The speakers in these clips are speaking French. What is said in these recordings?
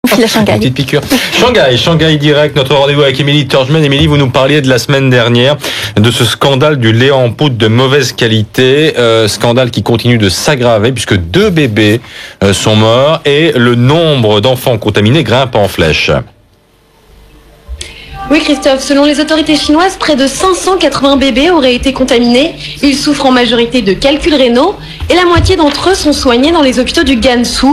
On file à Shanghai. Une petite piqûre. Shanghai direct, notre rendez-vous avec Émilie Turgeman. Émilie, vous nous parliez de la semaine dernière de ce scandale du lait en poudre de mauvaise qualité, scandale qui continue de s'aggraver puisque 2 bébés sont morts et le nombre d'enfants contaminés grimpe en flèche. Oui Christophe, selon les autorités chinoises, près de 580 bébés auraient été contaminés. Ils souffrent en majorité de calculs rénaux et la moitié d'entre eux sont soignés dans les hôpitaux du Gansu,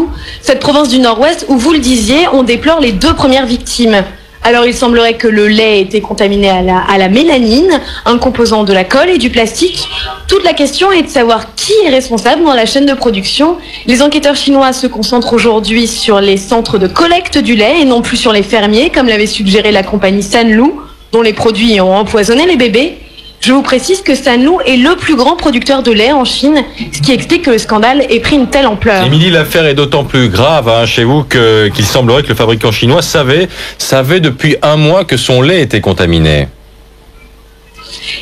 cette province du Nord-Ouest où, vous le disiez, on déplore les 2 premières victimes. Alors il semblerait que le lait ait été contaminé à la mélanine, un composant de la colle et du plastique. Toute la question est de savoir qui est responsable dans la chaîne de production. Les enquêteurs chinois se concentrent aujourd'hui sur les centres de collecte du lait et non plus sur les fermiers, comme l'avait suggéré la compagnie Sanlu, dont les produits ont empoisonné les bébés. Je vous précise que Sanlu est le plus grand producteur de lait en Chine, ce qui explique que le scandale ait pris une telle ampleur. Émilie, l'affaire est d'autant plus grave chez vous qu'il semblerait que le fabricant chinois savait depuis 1 mois que son lait était contaminé.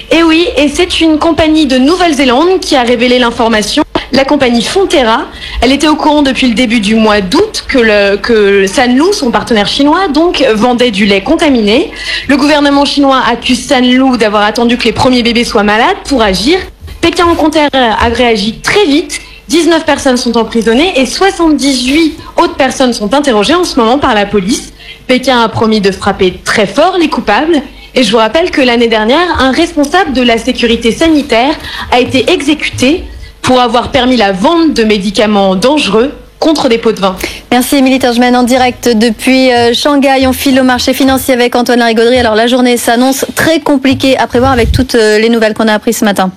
Et oui, et c'est une compagnie de Nouvelle-Zélande qui a révélé l'information. La compagnie Fonterra, elle était au courant depuis le début du mois d'août que Sanlu, son partenaire chinois, donc vendait du lait contaminé. Le gouvernement chinois accuse Sanlu d'avoir attendu que les premiers bébés soient malades pour agir. Pékin au contraire a réagi très vite. 19 personnes sont emprisonnées et 78 autres personnes sont interrogées en ce moment par la police. Pékin a promis de frapper très fort les coupables. Et je vous rappelle que l'année dernière, un responsable de la sécurité sanitaire a été exécuté pour avoir permis la vente de médicaments dangereux contre des pots de vin. Merci Émilie Turgeman en direct depuis Shanghai. On file au marché financier avec Antoine Larigauderie. Alors la journée s'annonce très compliquée à prévoir avec toutes les nouvelles qu'on a apprises ce matin.